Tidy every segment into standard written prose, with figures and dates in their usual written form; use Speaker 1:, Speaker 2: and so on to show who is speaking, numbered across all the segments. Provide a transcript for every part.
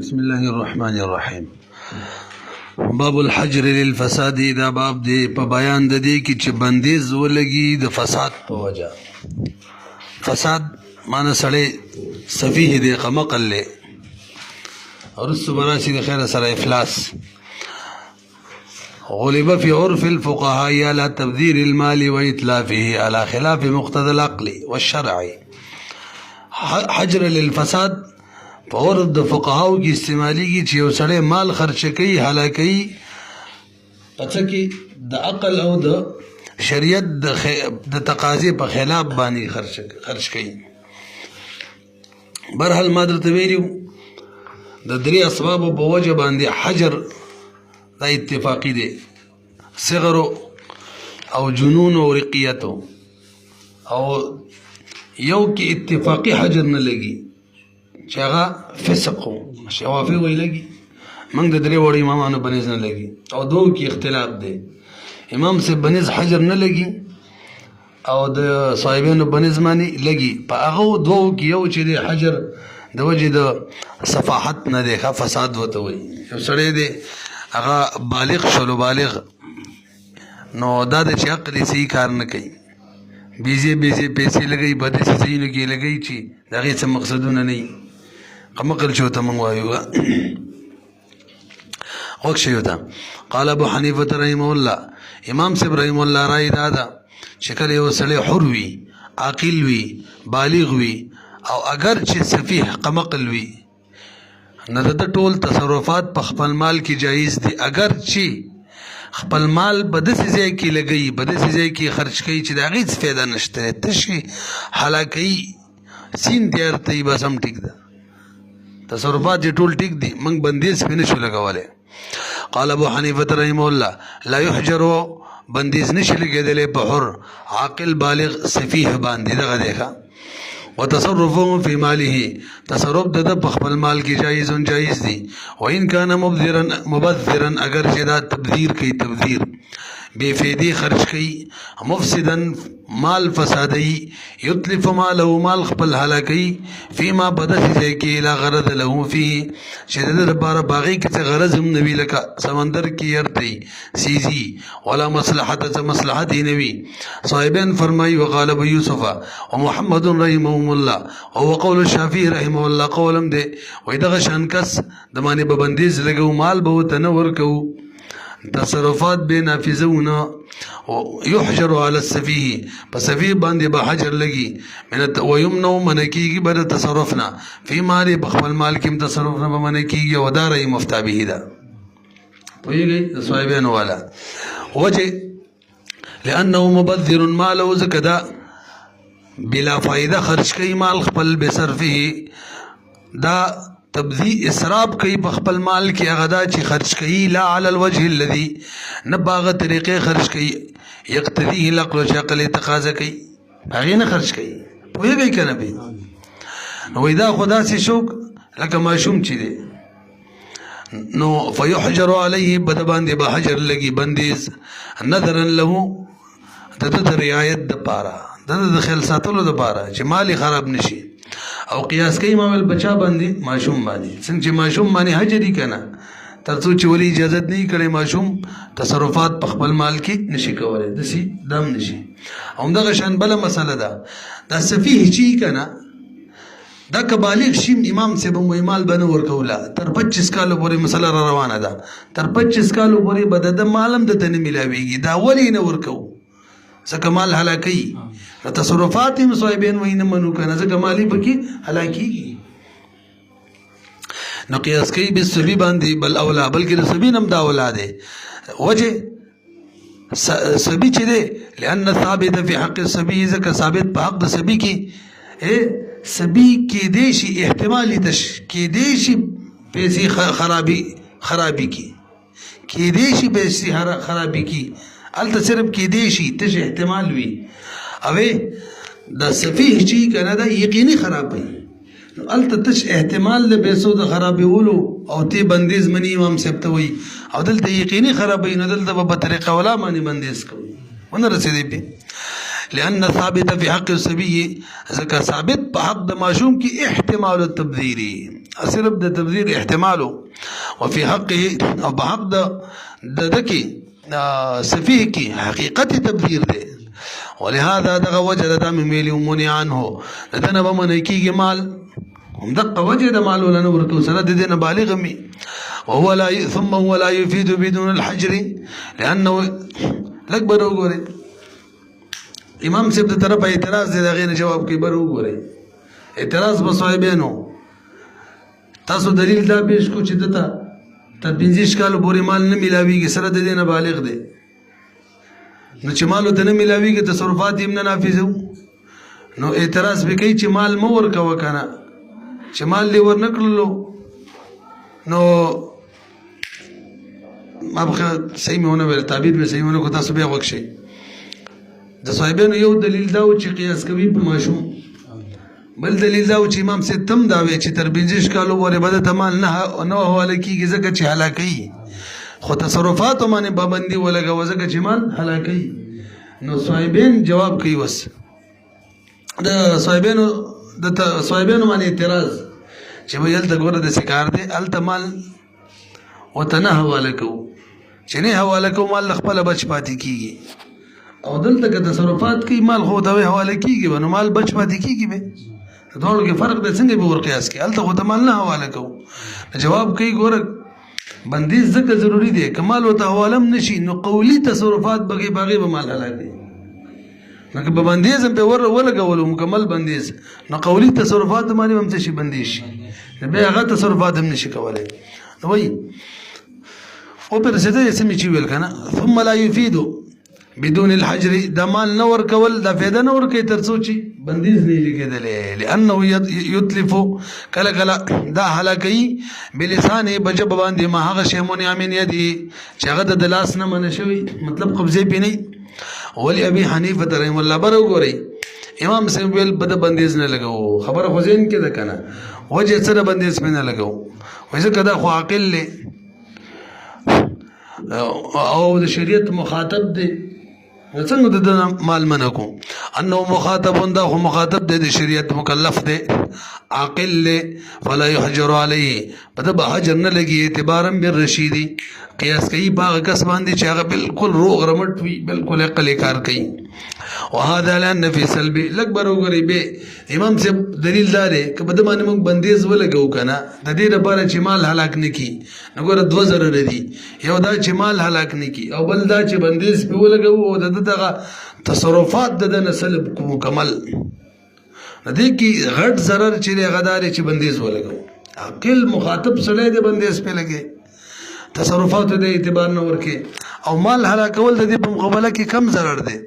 Speaker 1: بسم الله الرحمن الرحیم. باب الحجر للفساد. دا باب دی په بیان د دې کې چې بندیز ولګي د فساد په وجه. فساد معنی سړی سفیه دی، قمقل له ورسو براشي د خیر سره افلاس. غلب في عرف الفقهاء على تبذير المال وإتلافه على خلاف مقتضى العقل والشرع. حجر للفساد په عرف د فقهاو کې استعمالي کی چې یو سړی مال خرچ کوي هلاکي پڅ کې د عقل او د شریعت د تقاضې په خلاف باندې خرچ کوي. برحال ما درته ویلو د درې اسباب په وجه باندې حجر دا اتفاقی دی، صغر او جنون او رقیت، او یو کې اتفاقی حجر نه لګي چې هغه فسق شوافی وی لګي، موږ د درې وړي امامانو بنز نه لګي، او دوه کې اختلاف دی، امام سے بنز حجر نه لګي او د صاحبانو بنز باندې لګي. په هغه دوه کې یو چې دی حجر د وجه د صفاحت نه دی، فساد وته وي. یو سړی دی هغه بالغ شلو بالغ نو دا د چې عقل صحیح کار نه کوي، بیزی پیسې لګي بده سيزونو کې لګي چې دغه څه مقصدونه نه وي. قمقل شو ته مونږ وایو وک شو ته. قال ابو حنیفه رحمه الله، امام صاحب رحمه الله رای دادا چې کله یو سړی حر وي، عاقل وي، بالغ وي، او اگر چې سفیه قمقل وي نه د ټول تصرفات په خپل مال کې جایز دي، اگر چې خپل مال بدسې ځای کې لګي، بدسې ځای کې خرج کوي چې د هغې څه فایده نشته، تشي هلاکوي سین تیار ته بس هم ټیک ده، تصرفات یې ټول ټیک دي، موږ بندیز پې نشو لګولی. قال ابو حنیفه رحمه الله لا یحجر، بندیز نشي لګېدلی په حر عاقل بالغ سفیه باندې. دغه دی ښه. وتصرفه في ماله، تصرف د په خپل مال کې جایز دي. وان كان مبذرا، اگر چې دا تبذیر کوي، تبذیر بے فیدی خرچ کوي، مفسدا مال فسادی، یتلف ماله مال خپل هلاکی، فيما بدس کې لا غرض له فيه، چې د لپاره باغی کې څه غرض هم نوی، لکه سمندر کې يرتي سیزی ولا مصلحت مصلحت نوی. صاحبین فرمای وقال ابو یوسف ومحمد رحمهم الله او قول الشافعي رحمه الله قولم دے وای دغه شان کس د باندې بندیز لګو، مال به تنور کو، تصرفات بے نافذونه، یحجر علی السفیه، په سفیه باندې به حجر لګي، ويمنع منکیږي بر تصرفنا فی مال، په خپل مال کې تصرفنا به منکیږي، او دار مفتا به ده. ویږي صاحبانو والا وجه لانه مبذر ماله، زکدا بلا فائدہ خرج کوي مال خپل بصرفه، دا تبذیر اسراف کوي په خپل مال کې، هغه دا چې خرج کوي لا علی الوجه الذي، نه باغه طریقې خرج کوي یقتضیه العقل، چې عقل تقاضا کوي هغه نه خرج کوي. پوهیږئ کنه به نو دا خدا سي شوق لکه ماشوم چې دی نو فيحجر عليه، بد باندې به حجر لګي بندیز، نظرا له د رعایت د پاره، د خیال ساتلو د پاره چې مالی خراب نشي. او قیاس کوي ماول بچا باندې ماشوم باندې، څنګه چې ماشوم باندې حجري کنه ترڅو چې ولی اجازه نه کړي ماشوم تصرفات په خپل مال کې نشي کولای، دسی دم نشي. همدغه شان بل مسله ده دا سفیه چی کنه دا کبالغ شیم، امام صاحب مو مال بنه ورکولا تر 25 کالو پورې مسله را روانه ده، تر 25 کالو پورې بد د مالم د تنه ملاويږي، دا ولی نه ورکو ځکه مال هلاکی، تصرفات هم صاحبین وینه منو کنه ځکه مالی پکې هلاکیږي. نو قیاس کوي به سبي باندې بل اولا، بلکې د سبي نم دا اولاده وجه سبي چې ده لأن ثابت في حق السبي، ځکه ثابت په حق د سبي کې سبي کې دیشي احتمالي تش کې دیشي پیسې خرابي کې دیشي پیسې خرابي کې الته صرف کې دیشي تش احتمال وي، اوه دا سفیه چی کنه دا یقینی خرابی، الته تش احتمال له پیسو د خرابولو او تی بندیز منی امام صاحب ته وی، او دلته یقینی خرابی، نو دلته په طریقه ولا باندې بندیز کوي ونه رسیدي په. لأن ثابت في حق السبي، ذکر ثابت په حق د ماشوم کې احتمال التبذير، صرف د تبذیر احتمالو وفي حقه او په حق د دکی سفیه کی حقیقت تبذیر دی ولهذا دغه وجه د ملي ومنع عنه دنه بمنه کیږي مال هم دغه وجه د مال ولنه ورکو سره د دینه بالغ می وهو لا ثم هو لا يفيد بدون الحجر لانه لکبر وګوري امام صاحب د طرفه اعتراض دی دغه نه جواب کوي بر وګوري اعتراض په صاحبانو تاسو دلیل دا پیش کو چې دته تر 15 کال پورې مال نه ملاويږي سره د دینه بالغ دی نو چې مال ته نه ملاويږي تصرفات یې نه نافذ نو اعتراض به کوي چې مال مو ورکو کنه چې مال دی ورنکړلو نو ما به صحیح مونه ول تعبیر به صحیح مونه کو تاسو به وښی د صاحبانو یو دلیل دا و چې قیاس کوي په ماشوم بل دلیل دا و چې امام سے تم دا وی چې تر 15 کالو پورې بده تمال نه حواله کیږي ځکه چې هلاکي خو تصرفات باندې پابندي ولګو ځکه چې مال هلاکي نو صاحبین جواب کوي وس د صاحبانو باندې اعتراض چې ویل ته ګوره د سکار دی الته مال وتنه حواله کو چې نه حواله کو مال خپل بچ پاتې کیږي او دلته که تصرفات کوي مال خو ته حواله کیږي نو مال بچ پاتې کیږي به دوړو کې فرق د څنګه به ور قیاس کې الته خو ته مال نه حواله کو جواب کوي ګوره بندیز ځکه ضروری دی کمال وته حواله نشي نو قولی تصرفات بغي به مال هلاکي نو که به بندیز په ولګولو مکمل بندیز نو قولی تصرفات باندې هم څه شي بندیش به هغه تصرفات هم نشي کولای نو وای او پر څه دې سمې چې ویل کنه ثم لا يفيد بدون الحجر د مال نور کول د فایده نور کوي ترڅو چې بندیز نه لیکدل لانه یتلف کله کله دا هلاکی بلسان بجب باندې ما هغه شی مونږ امین یدي چې هغه د لاس نه من شوی مطلب قبضه پینې ولی ابي حنیفه رحم الله بر وګوري امام صاحب ویل بد بندیز نه لګاو خبر حسین کې ده کنه وجه سره بندیز نه لګاو وایي کدا خو عاقل له او د شریعت مخاطب دی څنګه د مال منکو انه مخاطب دا خو مخاطب دی د شریعت مکلف دی عاقل له فلا يحجر عليه بده به حجر نه لګي اعتبارا بالرشيدي قیاس کوي باغ کس باندې چې هغه بالکل روغ رمټ وي بالکل عقل کار کوي وهذا لان في سلب لکبر وګری به امام سے دلیل دار ک بده باندې موږ بندیز ولګو کنه د دې لپاره چې مال هلاک نکي نګور دو ضرر دي یو دا چې مال هلاک نکي او بل دا چې بندیز په ولګو او دغه تصرفات د نسل مکمل ندې کی غټ ضرر چې غدار چې بندیز ولګو عقل مخاطب سره د بندیز په لګي تصرفات د اعتبار نه ورکه او مال هلاکول د دې په مقابله کې کم ضرر دی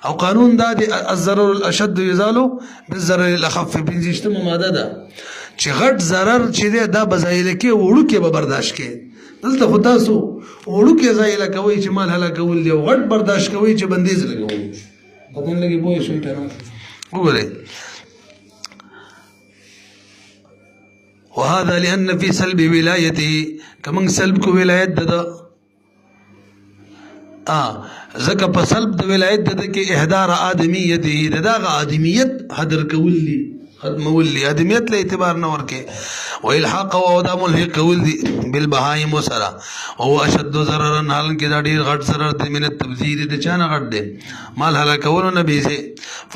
Speaker 1: او قانون دا دی الضرر الاشد يزال بالضرر الاخف بنځشتمه ماده ده چې غټ ضرر چې دی دا بزایل کې وړو کې به برداشت کې دلته خو تاسو وړو کې زایل کوي چې مال هلاکول دی غټ برداشت کوي چې بندیز لګوي پته نه لګي پوه شئ کنه وګورئ وهذا لأن في سلب ولايته كمن سلب کو ولایت ده زکه په سلب د ولایت ده کې احدار ادمیته دغه ادمیت حذر کولی ختمولی ادمیت له اعتبار نه ورکه والحاق او د ملحق کولی بالبهائم سرا او اشد ضررا حال کې دا ډیر غټ ضرر د من التبذير د چانه غټ دی مال هلاکول نبی سي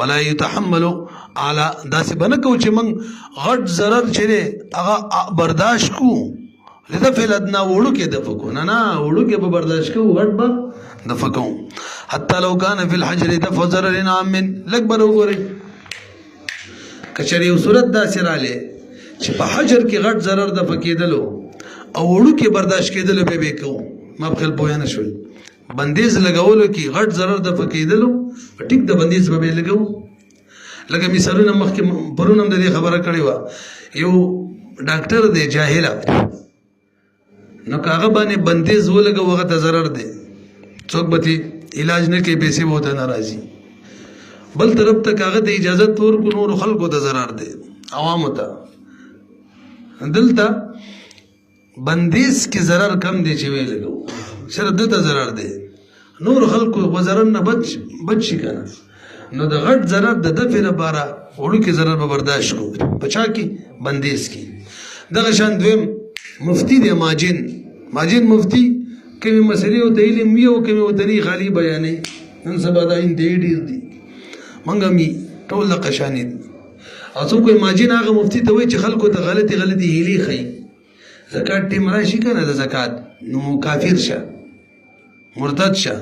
Speaker 1: فلا يتحمل على داسې بنکو چې من غټ ضرر چره هغه برداشت کو لذا فعلنا وړو کې د فکو نه وړو کې به برداشت کو غټ به د فکو حتى لو كان في الحجر دفع ضرر عام لکبر وګورئ کچری صورت دا سراله چې په حجر کې غټ ضرر د فکیدلو او وړو کې برداشت کېدل به کو ما خپل پوهه نه شوي بندیز لګولو کې غټ ضرر د فکیدلو ټیک د بندیز به لګو لکه مثالونه مخکې پرونم د دې خبره کړې و یو ډاکټر دی جاهل نو کاغه باندې بندیز ولګو هغه ته ضرر دی څوک به علاج نه کوي پیسې وته ناراضي بل طرف ته کاغه د اجازه تور کو نور خلکو ته ضرر دی عوام ته دلته بندیز کې ضرر کم دی چې وی لګو صرف دته ضرر دی نور خلکو وزرن نه بچ شي کنه نو د غټ ضرر د دفع لپاره وړو کې ضرر به برداشت کو بچا کې بندیز کې دغه شان دویم مفتی دی ماجن مفتی کومې مسلې او ته علم وي او کومې ورته نه خالي بیانې نن سبا دا انتهایی ډېر دي موږ مې ټول دغه شانې دي او څوک وایي ماجن هغه مفتی ته وایي چې خلکو ته غلطې هیلې ښیي زکات ټیم راشي که نه د زکات نو کافر شه مرتد شه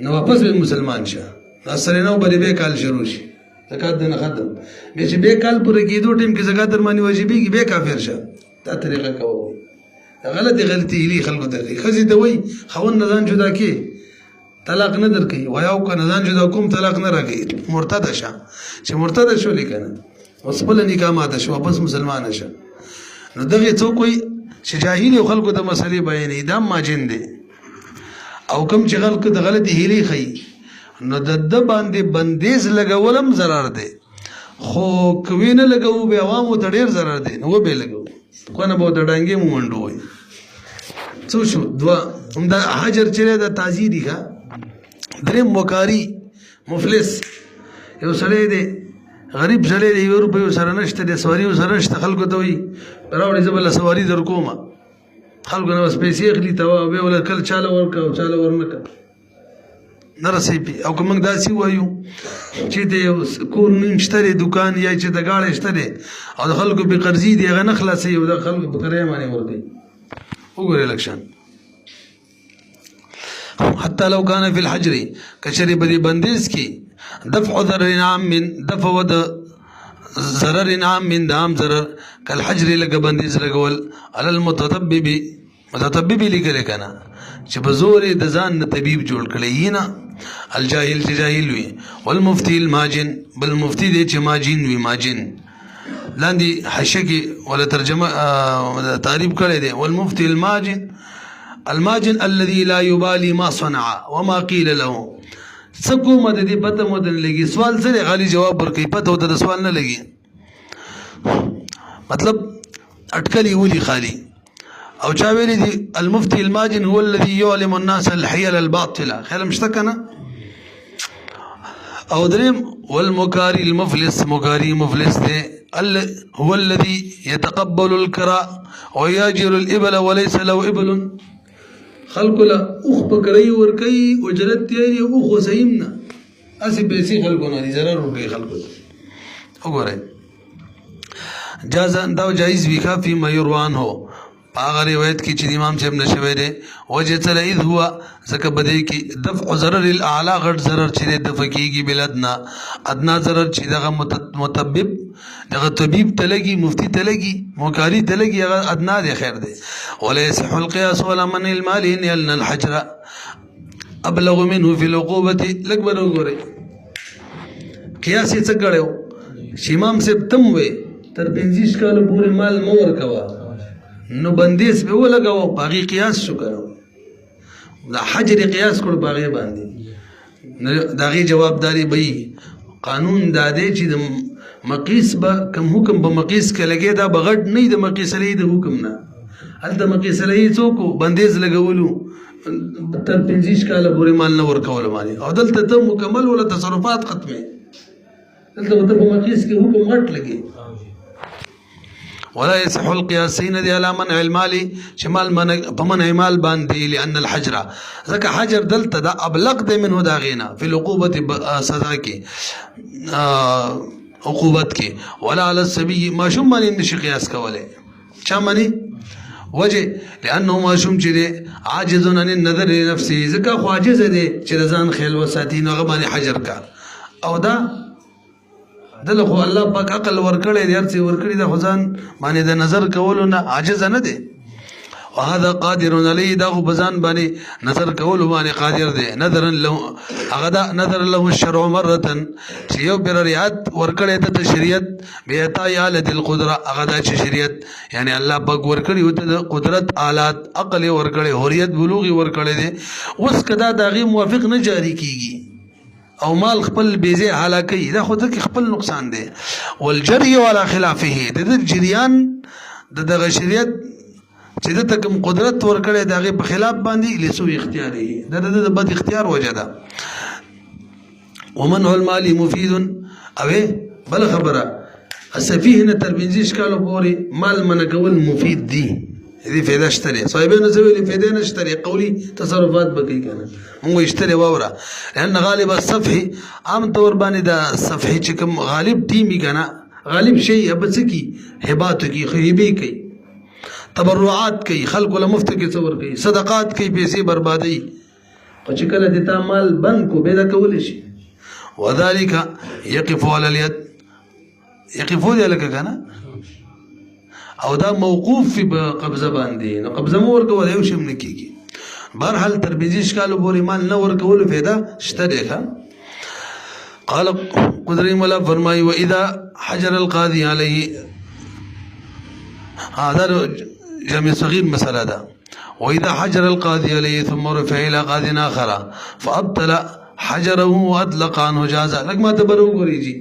Speaker 1: نو واپس به مسلمان شه دا سره نو بلې بیا کال شروع شي زکات دنه ختم بیا چې بیا کال پوره کېدو ټیم کې زکات در باندې واجبېږي بیا کافر شه دا طریقه کوو غلطي هیلې خلکو ته کوي ښځې ته وایي خاوند نه ځان جدا کې طلاق نه در کوي وایه او که نه ځان جدا کوم طلاق نه را کوي مرتده شه چې مرتده شولې که نه اوس خپله نکاح ماته شوه بس مسلمانه شه نو دغې څوک وایي چې جاهلو خلکو ته مسلې بیانوي دا ماجن دی او کوم چې خلکو د غلطې هیلې ښیي نو د ده باندې بندیز لګول هم ضرر دی خو که وی نه لګوو بیا عوامو ته ډېر ضرر دی نو وبې لګوو خو نه به ورته ډانګې مومنډو وایي څه شو دوه همدا حجر چې دی دا تعزیري ښه درېم مکاري مفلس یو سړی دی غریب سړی دی 1 روپۍ ورسره نشته دی سواري ورسره نشته خلکو ته وایي راوړئ زه به له سواري در کومه خلکو نه بس پیسې اخلي ته بیا وله کله چاله ورکړه او چاله ورنکړه نه رسوي پې او که موږ داسې ووایو چې د یو کور نیم شته دی دوکان یا چې د ګاډی شته دی او د خلکو پې قرضې دي هغه نه خلاصوي او د خلکو په کرایه باندې ورکوي وګورئ لږ شان حتی لو کان فی الحجر کچرې په دې بندیز کې دفع ضرر عام من دفع د ضرر عام من د عام ضرر کالحجر لکه بندیز لګول علی المتطبب لیکلی که نه چې په زور یې د ځان نه طبیب جوړ کړی یي نه الجاهل چې جاهل وي والمفتي الماجن بل مفتي دی چې ماجن وي ماجن لاندې حاشیه کې ولا ترجمه تعریف کړی دی والمفتي الماجن الذي لا يبالي ما صنع وما قيل له څه کومه د دې پته مو نه لګي سوال سره غالي جواب ورکوي پته ورته د سوال نه لګي مطلب اټکلي ولي خالي او چا ویلي دي المفتي الماجن هو الذي يعلم الناس الحيل الباطله خیال مشته کنه او دریم والمكاري المفلس مكاري مفلس دی هو الذي يتقبل الكراء وياجر الابل وليس له ابل خلکو له اوخ په کرایي ورکوي اجرت تیاري اوخ وسیم نه هسې پیسې خلکو نه دي ضرر ورکوي خلکو ته وګورئ دا جایز وي ښه فیما یروی عنه په هغه روایت کې چې د امام صاحب نه شوی دی وجه څه اذ هو ځکه په دې کې دفع ضرر الاعلی غټ ضرر چې دی دفع کېږي بالادنا ادنا ضرر چې دغه مطبب دغه طبیب ته لګي مفتي ته لګي مکاري ته لګي هغه ادنا دی خیر دی ولا يصح القياس ولا من المال ان الحجر ابلغ منه في العقوبه لږ به وګورئ قیاس یې څه کړی چې امام صاحب تم وی تر 25 کاله پورې مال مه ورکوه نو بندیز به ولګوه په هغې قیاس شو که د حجر قیاس کړو په هغې باندې د هغې جوابداري به وي قانون دا دی چې د مقیس به کم حکم په مقیس کې لګې دا به غټ نه وي د مقیس علیه د حکم نه هلته مقیس علیه څوک بندیز لګولو تر 25 کاله پورې مال نه ورکولو باندې او دلته ته مکمل ولا تصرفات ختمې دلته ته په مقیس کې حکم غټ لګي ولا يصح القياس سين دي على منع المال شمال په منع مال باندې لان الحجر ځکه حجر دلته دا ابلغ دی منه دا غینا په العقوبه سزا کې عقوبت کې ولا على السبي ما شوم باندې نشي قیاس کوله چا معنی وجه لانه ما شوم چې دی عاجز عن النظر لنفسه ځکه خو عاجز دی چې ځان خیال وساتي نو هغه باندې حجر کا او دا دله خو الله پاک عقل ورکړی دی هر څه ورکړي د خو ځان باندې د نظر کولو نه عاجز نه دی وهذا قادر علیه دا خو په ځان باندې نظر کولو باندې قادر دی نظرا له هغه دا نظر له الشرع مره چې یو بر رعایت ورکړی د شریعت بیعطا آلت القدره هغه دا چې شریعت یعنی الله پاک ورکړي وته د قدرت آلات عقل ورکړي حریت بلوغ ورکړي دی اوس کدا دغه موافق نه جاری کیږي او مال خپل بیزه حالاکی دا خود کې خپل نقصان دی والجري على خلافه د جریان دغه شریعت چې د تکم قدرت ورکړي دغه په خلاف باندې لسو اختیاري د بد اختیار وجدا ومنع المال مفيد او بل خبره سفیه نه تر 15 کالو پورې مال منع کول مفید دي دې فایده شته لري صاحبانو زه ویلې فایده نشته لري قولي تصرفات به کوي کنه موږ اشتري واوره لأن غالب الصفحي عام طور باندې د صفحي چې کوم غالب ټیمي کنه غالب شي ابڅ کی هبات کی خیبه کوي تبرعات کوي خلق له مفت کې څور کوي صدقات کوي پیسې بربادي او چې کله د تعامل بند کو به دا کول شي وذلك يقف على اليد يقفو دی لکه کنه او دا موقوف فی قبضه باندې نو قبضه مو ورکول یو شی نه کیږي بهرحال تر 20 کالو پورې مال نه ورکول فایده شته دی قال قدري مولا فرمای واذا حجر القاضي عليه هذا جمع صغير مسألة ده واذا حجر القاضي عليه ثم رفع الى قاض اخر فابطل حجره واطلق عنه جازا لك ما تبرو غريجي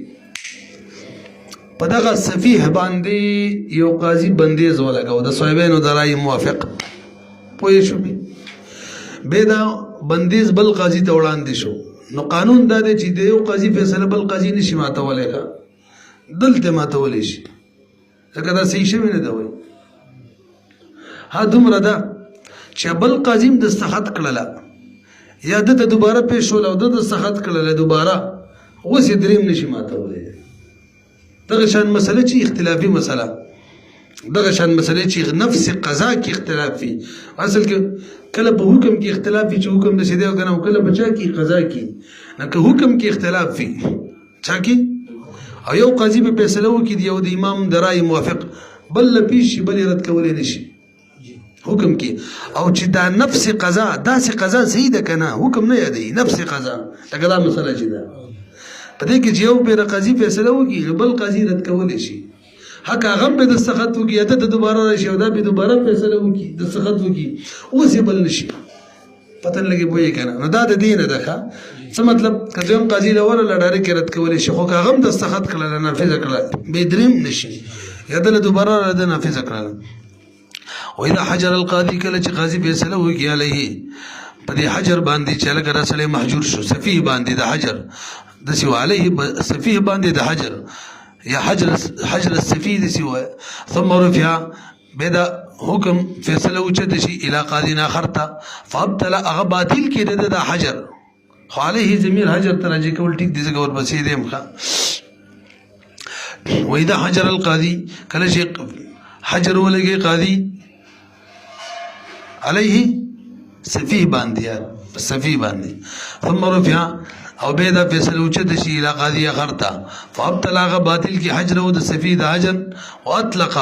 Speaker 1: پدغه سفیه باندې یو قاضي بندیز ولګاو د صاحبانو درای موافق پوه شو به دا بندیز بل قاضي ته وړاندې شو نو قانون دا دی چې د یو قاضي فیصله بل قاضي نشي ماتولی دلته ماتولی شي ځکه دا صحیح شوی نه دی وایي ها دومره ده چې بل قاضي هم دستخط کړله یا دته دوباره پیښ شول او د دستخط کړله دوباره اوس یې دریم نشي ماتولی دغه شان مسله چې اختلافي مسله دغه شان مسله چې نفس قضا کې اختلاف وي اصل کې کله په حکم کې اختلاف وي چې حکم د سیده کنه کله بچا کې قضا کې نه که حکم کې اختلاف وي چا کې او یو قاضي په فیصله وکړي دی او د امام درای موافق بل پیش بل رد کولای نشي حکم کې او چې دا نفس قضا داسې قضا صحیح ده کنه حکم نه یادي نفس قضا دا دا مسله چې ده په دې کې چې یو په قاضي فیصله وکړي بل قاضي رد کولای شي حق هغه به دستخط وکړي یا ته دوباره راشي او دا به دوباره فیصله وکړي دستخط وکړي اوس یې بل نشي پته لګي بوې کنه نو دا د دین ده څه مطلب کله هم قاضي له ولا ډایرکټ رد کولای شي خو هغه هم دستخط کړل نافذ کړل به دریم نشي یا د دوباره رد نافذ کړل او اذا حجر القاضي کله چې قاضي فیصله وکړي علیه په دې حجر باندې چې لکه رسول محجور شو سفیه باندې د حجر د سیو علیه سفیه باندې د حجر یا حجر السفیه د سیو ثم رفع بدا حکم فیصله وچد شي الى قاضي اخر ته فابتل اغه باطل کې د حجر خو علیه ضمیر حجر ترجی کول ټیک دي زګور بسې دې مخه و اذا حجر القاضي کله شي حجر ولګي قاضي عليه سفیه باندې سفیه باندې ثم رفع او بيدا فیصل وچد شي الى قاضي اخرتا فابتلغ باطل کی حجر او د سفید حجر واطلق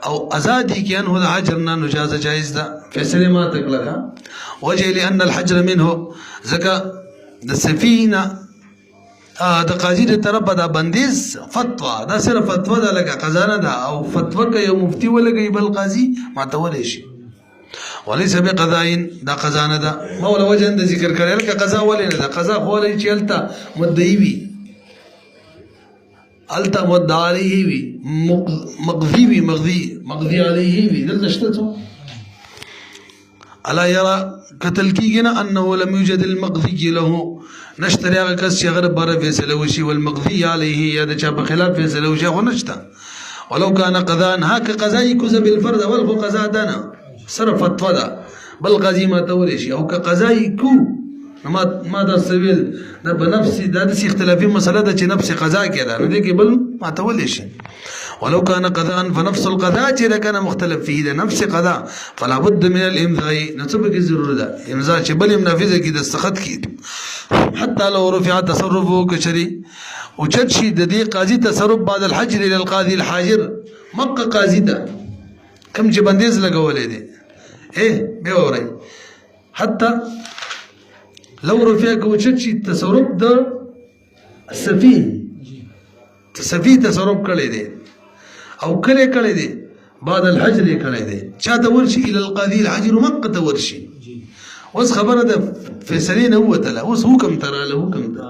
Speaker 1: او ازادي کی انه د حجر نه نجاز جائز ده فیصله ما تکلغه وجه لان الحجر منه زکا د سفینه د قاضي د طرف د بندیز فتوا دا صرف فتوا ده لکه قضا نه ده او فتوا کوي مفتي ولګي بل قاضي ما تولې شي وليس بقضاء دا قضا نه ده مولا وجه د ذکر کړل ک قضا ولې نه ده قضا خو لې چلتا مدعي وي التا مدعي وي مقضي وي مقضي عليه وي دلته شته الا يرى قتل کیږي انه لم يوجد المقضي له نشتري هغه کس چې غره بره فیصله وشي والمقضي عليه یا د چا په خلاف فیصله وشي خو نشته ولو كان قضاء هک قضاء كذب بالفرض والخ قضاء دنا صرف فتوا ده بل قاضي ما تولي شي او كقضاء كو ما دا سویل دا بنفسي دا د اختلافي مسله ده چې نفس قضاء کړه نو دي کې بل ما تولي شي ولو كان قضاء فنفس القضاء چې كان مختلف فيه ده نفس قضاء فلا بد من الامضاء نسبه کی ضرورت ده امضاء چې بل منافذه کی دستخط کی حتى لو رفع تصرفه كشري وجد شي د دې قاضي تصرف بعد الحجر الى القاضي الحاجر مکه قاضي ده کم چې بندیز لګولې دي به اوري حتى لو رفع کوچت شي تصرف د سفيه تصرف کړي دي او کړي دي بعد الحجر کړي دي چا د ورشي الى القاضي الحاجر مکه ته ورشي اوس خبره ده فیصله نه وته لا اوس حکم تراله حکم ده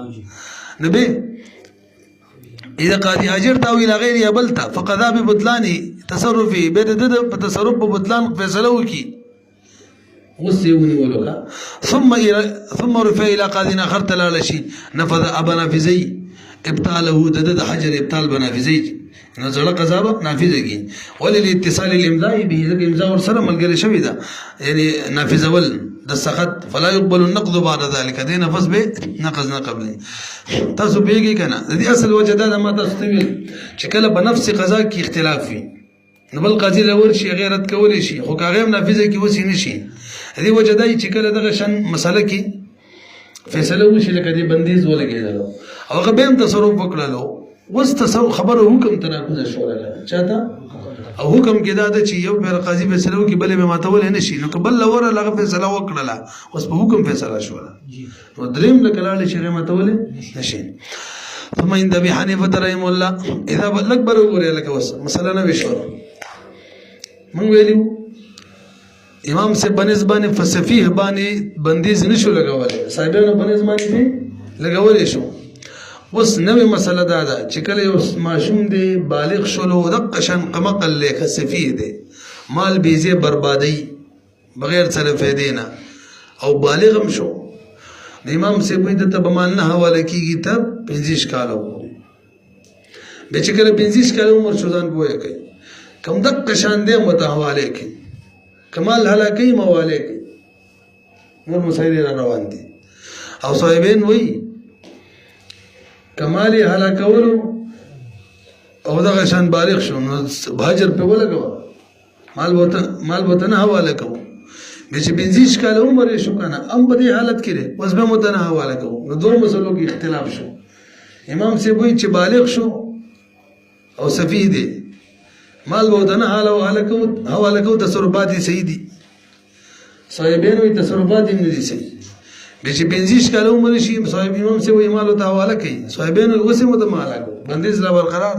Speaker 1: نبي اذا قاضي حاجر تا ویل غیر یا بلتا فقضا ببطلان تصرفي بده تصرف ببطلان فیصله وکي وسيوني ولولا ثم رفع الى قاضي اخر تلال شي نفذ ابا نافذي ابطاله د حجر ابطال بنافذي نو زړه قضا به نافذه کی وللاتصال الامضاء به ذکر امضاء ور سره ملګری شوی دا یعنی نافذه ول د سخط فلا يقبل النقض بعد ذلك دې نفس به نقض نه قبل تاسو بیګی کنه د دې اصل وجه دا ما تاسو ته ویل چې کله په نفس قضا کې اختلاف وي نو بل قاضي لور شي غیرت کولی شي خو هغه نافذه کی وسی نشي دې وجه دا چې کله دغه شن مسله کې فیصله وشي لکه دې بندیز ولګیدل او هغه به تصرف وکړلو وس تصرف خبره حکم تناقض شو راغله چاته او حکم کې دا چې یو بیر قاضي فیصله وکړي بلې به ماتول نه شي نو قبل لور لغه فیصله وکړه اوس په حکم فیصله شو نو دریم لکلاله چې ماتول نشي ثم عند ابي حنيفه رحمه الله اذا بلغ برغوري لك وس مثلا نه وشو من ویلو امام سے بنسبانه فسفيه باندې بندیز نشو لګولې صاحبانو بنسبانه دي لګولې شو اوس نوې مسله دا ده چې کله یو ماشوم دی بالغ شولو د قشن قمقل لیکه سفيه دی مال بیزه بربادي بغیر څه فائدې نه او بالغ هم شو د امام سے په دته بمان نه حواله کیږي ته 25 کالو به چې کله 25 کالو عمر شودان بوې کوي کوم د قشان دی متحواله کوي کمال هلاکی مواله کوي نور مسائل روان دي او صاحبین وایي کمالی هلاکولو او دغه شان بالغ شو نو بهاجر په ولګو مال بوته نه حواله کوو به چې 25 کال عمر شو کنه ام په دې حالت کې اوس به متنه حواله کوو نو دوه مسلو کې اختلاف شو امام سی وایي چې بالغ شو او سفيه دی مال بوته نه حواله کوو تصرفات یې صحیح دي صاحبین وایي تصرفات یې نه دي صحیح به چې 25 کال عمر شي صاحب امام سے وایي مال ته حواله کوي صاحبین اوسه متماله بندیز لا برقرار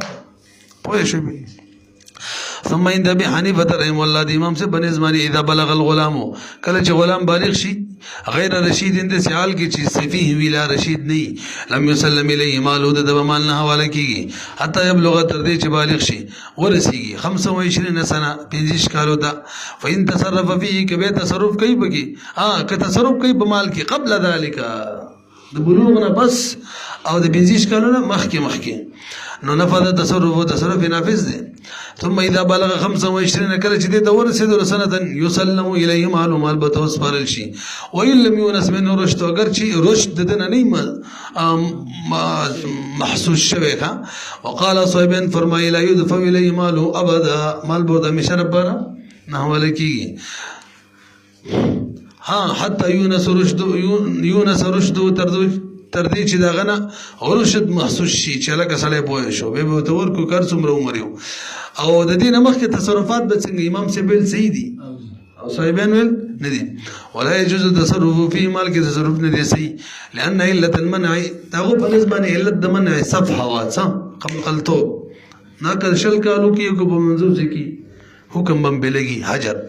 Speaker 1: پوه شو ثم عند ابي حنيفه رحمه الله د امام سے بنسبانه اذا بلغ الغلام کله چې غلام بالغ شي غیر رشید اند سیال کی چیز سفیه ویلا رشید نه لم يسلم الیه مال د مال نه حواله کیږي حتی یبلغ تر دې چې بالغ شي ورسیږي 25 سنه 25 کالو دا فین تصرف فيه کبه تصرف کوي بکی که تصرف کوي په مال کې قبل ذلك د بلوغ نه بس او د 25 کالو نه مخکې نو نفذ تصرف نافذ دی ثم اذا بلغ 25 کله چې د ورسېدو سنه يسلم الیه مال بتوس پرل شي وان لم يونس منه رشد اگر چې رشد دنه نه محسوس شوی کا وقال صاحبین فرمایي لا يدفع الیه مال ابدا مال بوده مشربنا نه ولکیږي ها حتى يونس رشد تر دې چې دا غنه رشد محسوس شي چې لکه سړی پوه شو به تور کو کار څومره عمر یو او د دې مخکې تصرفات به څنګه امام سیبل صحیح دي او صاحبین ول نه دي ولا يجوز التصرف في مال کې تصرف نه دي صحیح لان علت المنع تاغو په نسبت علت د منع صفحه واسه قلتو ناکل شل کالو کې کو په منظور کې حکم بم بلګي حجر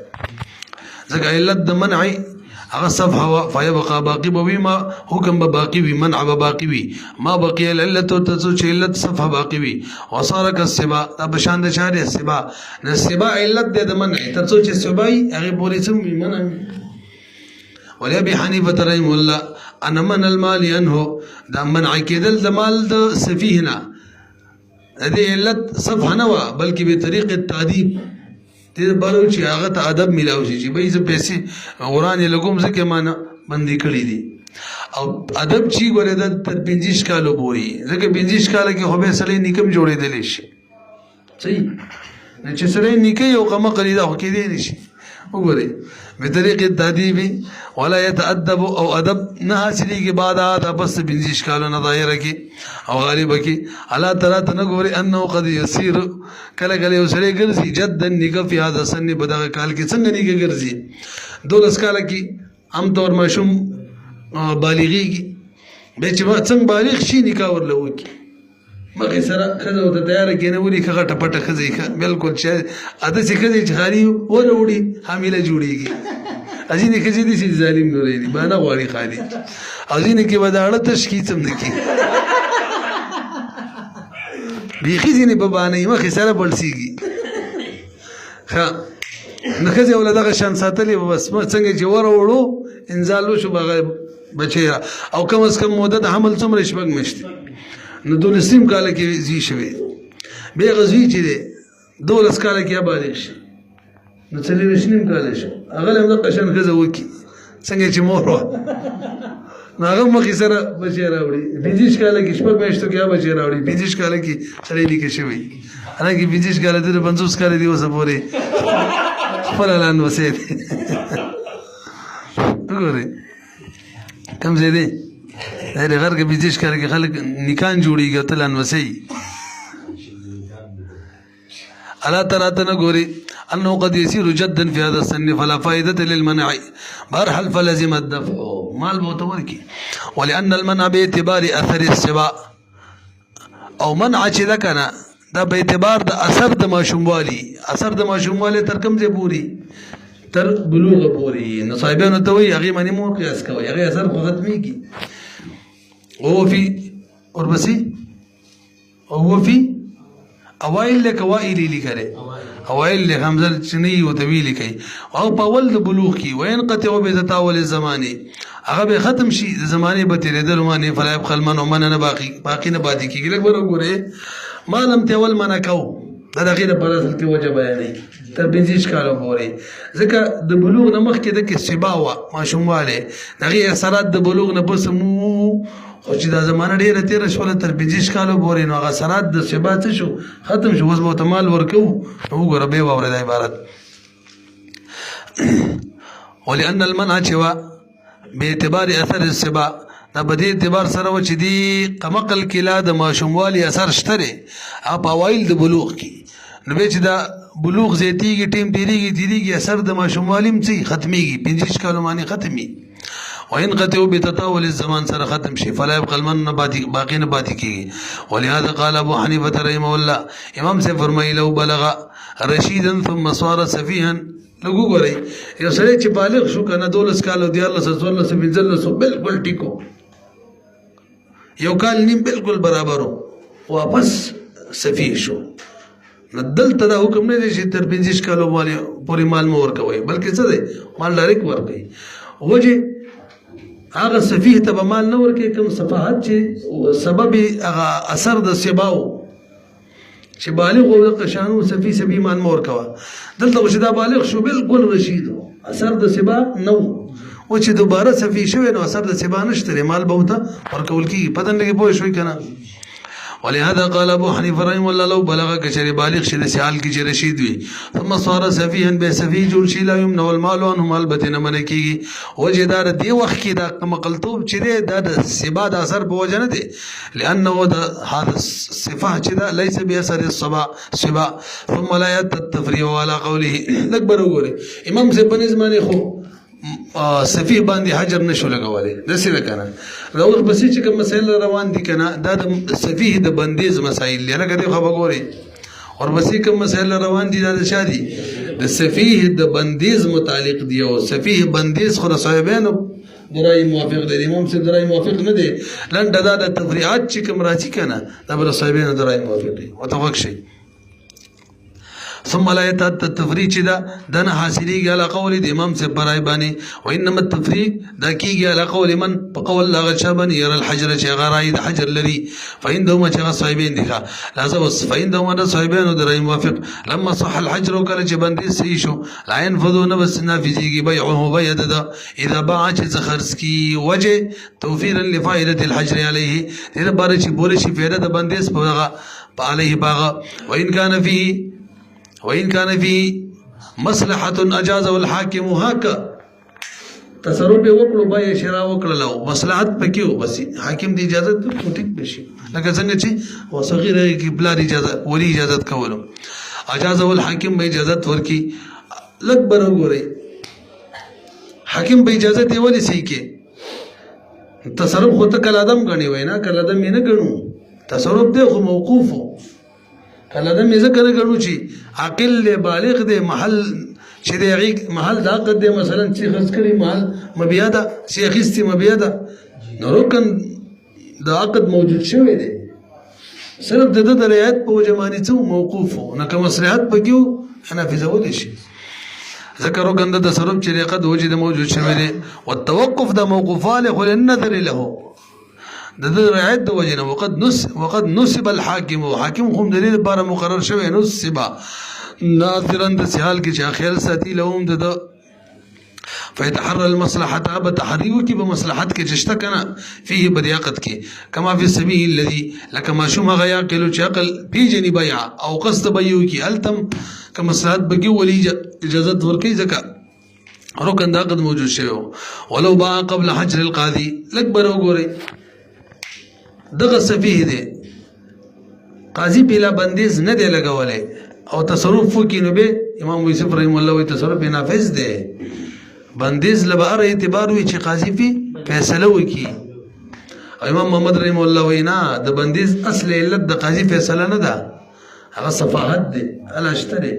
Speaker 1: ځکه علت د منع هغه صفحه فيبقى باقي بما حكم باقي وي منع باقي وي ما بقي العلت تسو علت صفحه باقي وي وصار كالسبا بشان د شارع السبا السبا علت د منع تسو چې سبای هغه پوری سم منع ولا ابي حنيفه رحمه الله ان من المال انه دا منع کېدل د مال د سفيهنا هذه علت صفحه نه بلکې به طریق التاديب دې بلو چې هغه ته ادب ملاوي شي چې به زه پیسې قران لګوم ځکه معنا باندې کړی دي او ادب چې ګوره د 25 کالو پورې ځکه 25 کال کې خو به سړی نکم جوړېدل شي صحیح نه چې سړی نکي او قمه قلیدا خو کې دی نشي وګورئ به طریق التاديب ولا يتادب او ادب نه حاصلې کې بعد هغه بس 25 کالو نه ظاهر کی او غالب کی الله تعالی ته ګوري انه قد يسير کله کله وسره ګرځي جدا نګه په هذا سن بدغه کال کې څنګه نګه ګرځي 12 کال کې عام طور ماشوم بالغي کی به چې څنګه بالغ شي نکاح ورلوي مګر سره خزه او ته تیار کینه ولي کغه ټپټه خزه بالکل چې اته چې خزه چې خاري وروړي حامله جوړيږي ازینه کې دې چې ظالم نورې دي باندې غواړي خالي ازینه کې وداړه تشکیڅ هم نکي بيخي ځینې په باندې مخې سره بلسيږي ښه نو ښځې ولدغه شان ساتلې بس څنګه چې وروړو انزال وشو بچی او کم از کم موده د حمل څومره شپږ میاشتې نو 12 کاله کې زی شوی بیا غزوی چې دی 12 کاله کې بالغ شي نو 40 کاله شو هغه هم د قشن ښځه وکړي څنګه چې مور وه نو هغه مخکې سره بچی راوړي 25 کاله کې شپږ میاشتو کې بچی راوړي 25 کاله کې سړی لیکه شوی حالانکه 25 کاله د 50 کاله دی اوسه پورې خپل اعلان وسې دی وګورئ کوم ځای دی دا د غر کې 25 کاله کې خلک نکان جوړېږي او تل انوسئ الا ترى نقولي انه قد يصير جدا في هذا السن فلا فائده للمنع برحل فلزم الدفع مال موتوركي ولان المنع باعتبار اثر السباع او منع چې دا کنه دا به اعتبار د اثر د ماشوموالي اثر د ماشوموالي تر کوم ځای پوری تر بلوغ پوری نو صاحبانو ته وي هغه باندې مو قیاس کوي هغه اثر خو ختميږي او في وربسي او في اوائل لك اوائل لیکره اوائل له حمزه چنی او طویل کی او په ول د بلوغ کی وينقطع بتطاول الزمان هغه به ختم شي د زمانه به تیرېدل معنی فلا يبخل من ومن نه باقی نه باندې کیږي لکه وګوره ما لم تول من کو دا دغه د پرسل کې وجه بیانې تر 25 کالو پورې ځکه د بلوغ نه مخکې د کې سبا وا ماشومواله دغه اثرات د بلوغ نه بس مو خو چې دا زمانه ډیره تیر شول تر 25 کالو پورې نو هغه اثرات د سبا څه شو ختم شو اوس به مال ورکو وګوره به وره د عبارت ولأن المنع چوا باعتبار اثر السبا دا په دې اعتبار سره و چې دی قمقل کلا د ماشوموالي اثر شته اپ اوایل د بلوغ کی نو به چې دا بلوغ زیاتیږي ټیم تیریږي اثر د ماشوموالي مڅ ختميږي 25 کالو باندې ختمي وينقطع بتطاول الزمان سره ختم شي فلا يبقى المن باقي نه باقي کیږي ولهذا قال ابو حنيفه رحمه الله امام سے فرمایي لو بلغ رشيدا ثم صار سفيها لګو غوري یو سره چې بالغ شو کنه 12 کال او 14 بالکل ټیکو یو کال نیم بالکل برابرو واپس سفيه شو ندلته دا حکم نه دی چې تر 25 کالو پورې مال مور کوي بلکې څه دی مال ډایرک ورکوي وجه هغه سفيه ته مال نه ورکوي کوم صفحات چې سبب هغه اثر د سباو چې بالغ او قشانو سفي مان مور کوا دلته چې دا بالغ شو بالکل رشید اثر د سبا نو او چې دوباره سفي شوی نو اثر د سبا نشته مال بوته ورکول کی پدن لګي پوه شوي کنه ولهذا قال ابو حنيفه رحمه الله لو بلغ كشري بالغ شد سال کی رشید وي ثم صار سفيها بسفي جوړ شي لا يمنع المال عنه مال بتنه من کیږي وجدار دی وخت کی دا مقلتوب چې دا د سبا د اثر په وجه نه دي لانه هذا صفه چې دا ليس باثر الصبا ثم لا يتفريع على قوله اکبر وګوري امام سے بنظمانه خو سفيه باندې حجر نشو لګولې د څه وکنه راوړ بسې چې کوم مسائل روان دي کنه دا د سفيه د بندیز مسائل لکه دې خبر ګوري اور بسې کوم مسائل روان دي د شادي د سفيه د بندیز متعلق دی او سفيه بندیز خو صاحبانو درای موافق دي امام سے درای موافق نه دي لنډه دا د تفریعات چې کوم راځي کنه دا بر صاحبانو درای موافق دي متفق شي ثم لا يتات التفريق دا دنا حاصلي على قول الامام سے برای بانی وانما التفريق دا کیږي على قول من بقول لا غشبن ير الحجر چې غرايد حجر لري فإنهم چې صاحبين دي لازم فإنهم دا صاحبين درای موافق لما صح الحجر وکړه چې باندې صحیح شو لا ينفذون بس نافذيږي بيعه بيد دا اذا باع چې خرڅ کی وجه توفيرا لفائده الحجر عليه دې بار چې بوله شي فائدہ د باندې سپغه عليه باغ وإن كان فيه مصلحة أجازه الحاكم هكا تصرف وکړو به شرا وکړلو مصلحت پکيو بس حاکم دی اجازه ته ټیک بشي لکه څنګه چې وصغیره کی بلا اجازه ولی اجازه کولو اجازه الحاکم به اجازه ورکی لګ برغوري حاکم به اجازه دی ولی سي کې تصرف خو ته کله ادم غني وینا کله ادم نه غنو تصرف دی خو موقوفو کله د مې ذکر غنو چې عاقل بالغ دی محل چې دی محل دا قد دی مثلا چې خرڅ کړي محل مبياده چې اخیستي مبياده نو رکن دا عقد موجود شوی دی صرف د رعایت په جمعنی څو موقوف نه کوم مصلحت پکيو انا فزول شي ذکر رکن د تصرف چې قد وجد موجود شوی دی والتوقف دا موقوف له النظر له د رعایت د وجنه وقد نصب الحاکم حاکم هم دلیل لپاره مقرر شوی نصب ناظرا د سحال کې چې خیال ساتي لهم د فيتحرى المصلحة بتحريه كي بمصلحت كي جشتكنا فيه بدياقت كي كما في السبيل الذي لك ما شو ما غياقلو شاقل بيجني بيع أو قصد بيو كي ألتم كمصلحت بقي ولي إجازت وركي زكاة ركن دا قد موجود شيء ولو باع قبل حجر القاضي لكبر وقوري دغ سفيه دي قاضي بلا بنديز ندي لقولي او تصرف فوكي نبي امام يوسف رحمه الله تصرف نافذ دي بندیز لبار اعتبار وی چې قاضي په فیصله وکي امام محمد رحم الله وینا د بندیز اصل علت د قاضي فیصله نه ده هغه صفاحت دي الاشتري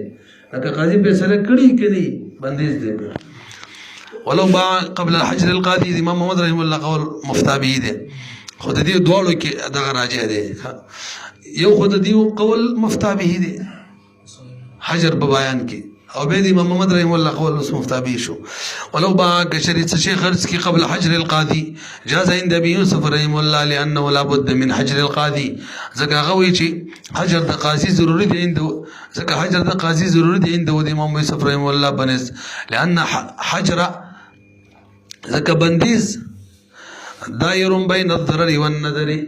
Speaker 1: لکه قاضي فیصله کړي کړي بندیز دي ولو باع قبل الحجر القاضي امام محمد رحم الله قول مفتى به دي خود دې دوړو کې دغه راجع دي یو خود دې قول مفتى به دي حجر په بیان کې او بيد امام محمد رحمه الله قول مفتابي شو ولو باع كشريط شيخ خرج کی قبل حجر القاضي جاز عند ابي يوسف رحمه الله لانه لا بد من حجر القاضي زكا غوي شي حجر د قاضي ضروري دي عنده زكا حجر د قاضي ضروري دي عنده امام يوسف رحمه الله بنز لان حجر زكا بنديز داير بين الضرر والنذر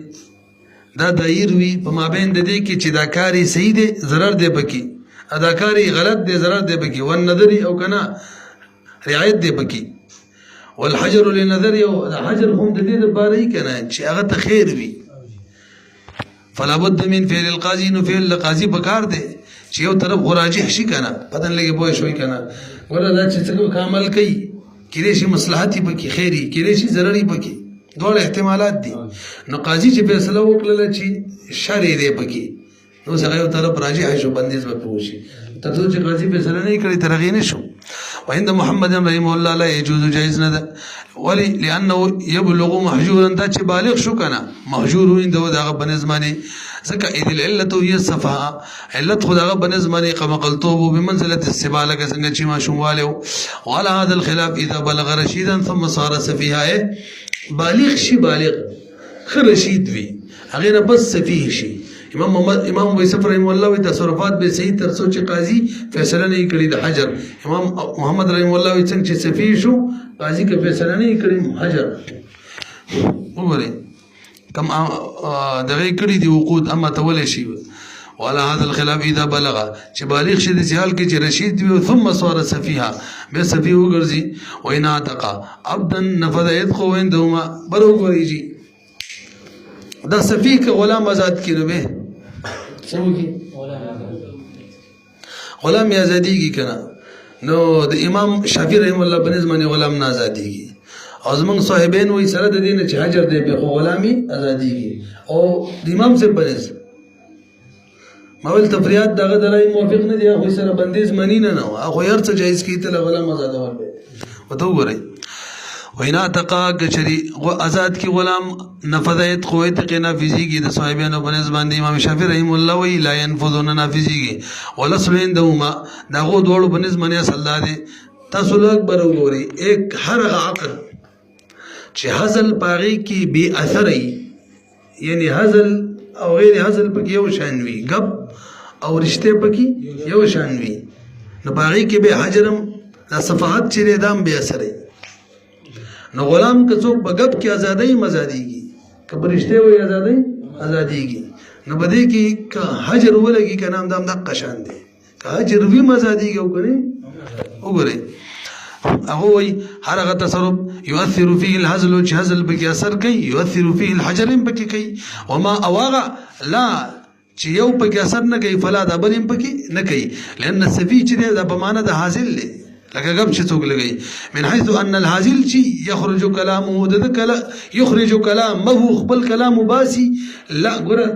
Speaker 1: دا دایر وی په مابین د دې کې چې دا کاری صحیح دی ضرر دی پکې اداکاری غلط دی ضرر دی پکې والنذر او کنا رعایت دی پکې والحجر للنذر او حجر هم د دې لپاره یې کنه چې هغه ته خیر وي فلا بد من فعل القاضي نو فعل القاضي بکار دی چې یو طرف راجح شي کنه پدن لګي بوي شوي کنه ورته دا چې څنګه کامل کوي کله شي مصلحتي پکې خیري کله شي ضرري پکې دوه احتمالات دي نو قاضي چې فیصله وکړه چې شر دی پکې نو څنګه یو طرف راجح شو بندیز به پوشي ته چې قاضي فیصله نه کړی ترغی نه شو وعند محمد رحمه الله لا يجوز جائز نه ده ولی لانه يبلغ محجورا دا چې بالغ شو کنه محجور عنده دغه بنظمانه ځکه اذ العلت هي الصفاء علت خدغه بنظمانه قمقلتوب بمنزله السباله څنګه چې ما شوواله وعلى هذا الخلاف اذا بلغ رشيدا ثم صار سفيها بالغ شي بالغ خرشید وی هغه بس سفيه شي امام ابو يوسف رحمه الله تصرفات به صحیح تر سوچ قاضي فیصله نه کړی د حجر امام محمد رحمه الله څنګه چې سفيه شو قاضي کې فیصله نه کړی حجر وګورئ کم دغه کړی دی وقود اما تول شي وعلى هذا الخلاف اذا بلغ چې بالغ شي د سیال کې چې رشید وي ثم صار سفيها به سفيه وګرځي وان اعتق عبدا نفذ يدخو عندهما برو ګوريږي دا سفيه کې غلام آزاد کړي به سموږي غلام آزادیږي کنه نو د امام شافعي رحم الله بنز باندې غلام نه آزادیږي او زمونږ صاحبین وایي سره د دې نه چې حجر دی به غلامي آزادیږي او د امام سے بنز مول تفریات دغه دلای موافق نه دی خو سره بندیز منی نه نو خو هر څه جایز کیته غلام آزاد ورته وته وګورئ وینا تقا کچری آزاد کی غلام نفذت قوت کی نافذی کی د صاحبانو بنز باندې امام شافعی رحم الله وی لا ينفذون نافذی کی ولصل عندهما داغو دوړو بنز باندې اصل ده تاسو لږ برو ګوري ایک هر عقل چې حزل پاغي کی بی اثر یعنی حزل او غیر حزل پکې یو شان وی غب او رشته پکې یو شان وی نو پاغي کی به حجرم د صفحات چې دام به اثر نو غلام که څوک بغب کې آزادۍ مزاديږي که برشته وي آزادۍ آزاديږي نو بده کې که حجر ولګي که نام دام د قشان دي که حجر وی مزاديږي او کني وګورئ هغه وي هر هغه تصرف يؤثر فيه الهزل چې هزل به کې اثر کوي يؤثر فيه الحجر به کې کوي وما اواغه لا چې یو په کې اثر نه کوي فلا د بل په کې نه کوي لأن السفي چې د په معنا د حاصل له لکه غب چې څوک لګي من حيث ان الحاصل چې يخرج كلامه د کلا يخرج كلامه خپل کلام باسي لا ګره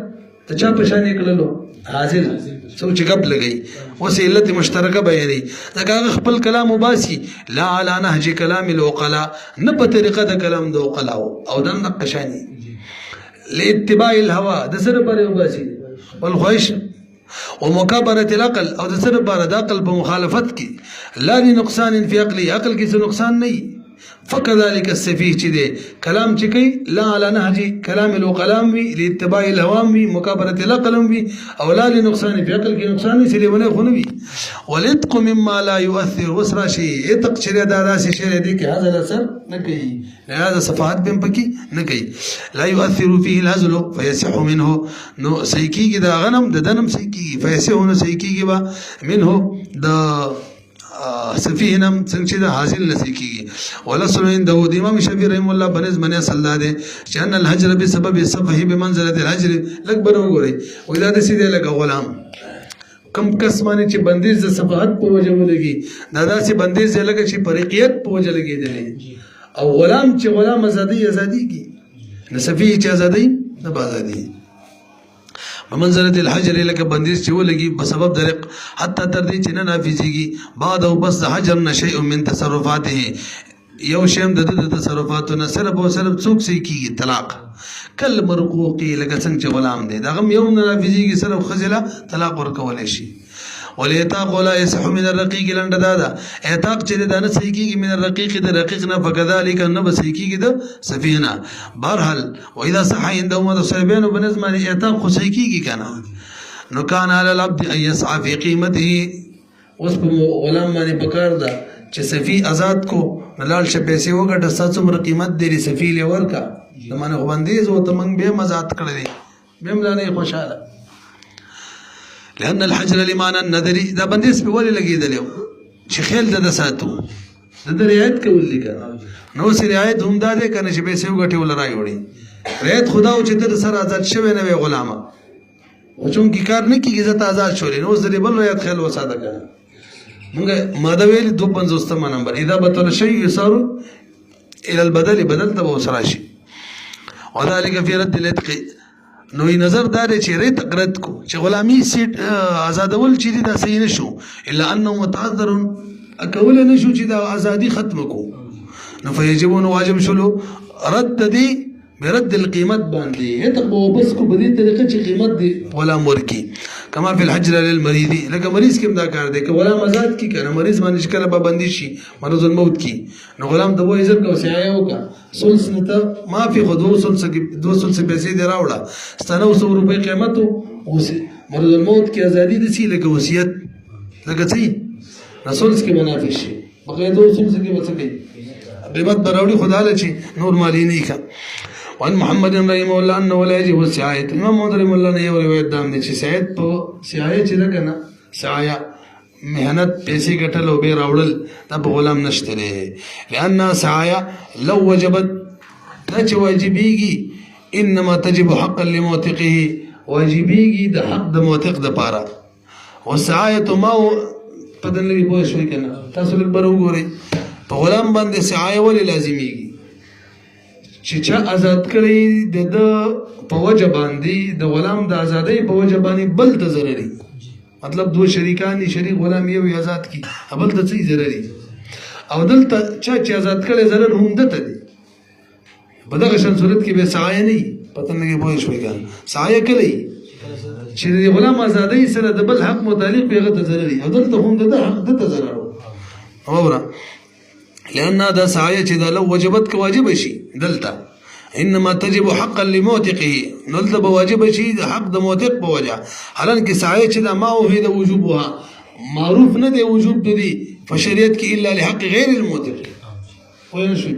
Speaker 1: ته چا په شان کړلو حاصل څوک چې غب لګي وسیله مشترکه بیانې دا خپل کلام باسي لا على نهج كلام العقلاء نه په طریقه د کلام د عقلاء او د نقشانی لاتباع الهوى د سره پر وباسي والخويش ومكابرة العقل او د سره پر د عقل په مخالفت کې لا نقصان في عقلي عقل کې څه نقصان نه فكذلك السفيه چې دی کلام چې کوي لا على نهج كلام العقلاء وي لاتباع الهوام وي مكابرة العقل وي او لا لنقصان في عقل کې نقصان نه سړي ونه خو نه وي والاتق مما لا يؤثر وسرا شي اتق چې دا داسې شی دی کې هذا اثر نه کوي لهذا صفات بهم پکې نه کوي لا يؤثر فيه الهزل فيصح منه نو سيكيږي دا غنم د دنم سيكيږي فيصح نو سيكيږي با منه د سفيه نم څنګه چې د حاصل نسيكيږي ولا سلو عنده د امام شافعي رحم الله بنز من صلى ده چې ان الهجر بسبب الصفه بمنزله الهجر لګ بنو غوري ولا د سيده لګ غلام کم کس باندې چې بندیز د صفحت په وجه ولګي دا داسې بندیز لګ چې پرقیت په وجه لګیدلی او غلام چې غلام ازادي کی نسفي چې ازادي نه ازادي بمنزله الحجر لك بندیز چې ولګي بسبب درق حتی تر دې چې نه نافذيږي بعد او بس حجر نشيء من تصرفاته یو شیم د تصرفاتو صرف او صرف څوک سي کیږي طلاق کل مرقوقي لکه څنګه چې غلام دی دغه یو نه نافذيږي صرف خزله طلاق ورکول شي وليتاق ولا يصح من الرقيق لند دادا اعتاق چې د نه صحیح کیږي من الرقيق د رقيق نه فكذلك نه به صحیح کیږي د سفينه برحل واذا صح عندهم الصيبين بنظم اعتاق خو صحیح کیږي کنه نو كان على العبد ان يسعى في قيمته وسب غلام باندې پکار دا چې سفي آزاد کو نلال شه پیسې وګټه ساتو مر قیمت دی سفي لور کا د منه غوندیز او تمنګ به مزات کړی به ملانه خوشاله لأن الحجر لمعنى النذري دا بندیز په ولې لګیدل چې خیل د ساتو د رعایت کول لیکه نو سي رعایت هم دا ده کنه چې به سیو غټي ول راي وړي رعایت خدا او چې د سر آزاد شوی نه وي غلامه او چون کی کار نه کیږي زت آزاد شولې نو زری بل رعایت خیل وساده کړه موږ ماده ویل 250 نمبر اذا بطل شيء يصار الى البدل بدل ته وسره شي وذلك في رد الاتق نو نظر دار چې ریت قرت کو چې غلامی سیټ آزادول چې دا صحیح نشو الا انه متعذر اکول نشو چې دا ازادي ختم کو نو فیجب واجب شلو رد دی برد القيمت باندې هته بس کو بدی طریقه چې قیمت دی ولا مرکی کما فی الحجر للمريض لکه مریض کې دا کار دی که ولا مزاد کی کنه مریض باندې کله پابندی شي مرض الموت کی نو غلام د وای عزت کو سیایا وکا سلس نته ما فی خدو سلس کې 200 پیسې دی راوړه ستنه 100 روپے قیمت او مرض الموت کی ازادي د سی لکه وصیت لکه څه رسول کې منافع شي بقې 200 کې وڅکې قیمت براوړي خدا لچی نور مالی نه کا وان محمد رحمه الله انه ولا يجب السعايه امام محمد رحمه الله نه یو روایت دام دي چې سعایت په سعایه چې ده کنه سعایه مهنت پیسې ګټل او به راوړل دا په غلام نشته لأن سعایه لو وجبت دا چې واجبېږي انما تجب حقا لموثقه واجبېږي د حق د موثق د پاره والسعایه ما پدن لري پوه شوي کنه تاسو لږ بر وګورئ په غلام باندې سعایه ولې لازمېږي چې چا آزاد کړی د په وجه باندې د غلام د آزادۍ په وجه باندې بل ته ضرري مطلب دو شریکان شریک غلام یو آزاد کی بل ته څه ضرري او دلته چې آزاد کړي ضرر هم دته دي په دغه شان صورت کې به سعایه نه پته نه پوه شوي ګان سعایه کړي چې د غلام آزادۍ سره د بل حق متعلق به غته ضرري او دلته هم د حق دته ضرر اوره لأن دا سعایه چې دا لو وجبت که واجب شي دلته انما تجب حقا لموثقه دلته به واجب شي د حق د موثق په وجه حالانکه سعایه چې دا ما هو د وجوبها معروف نه دی وجوب دی په شریعت کې الا لحق غیر الموثق وين شو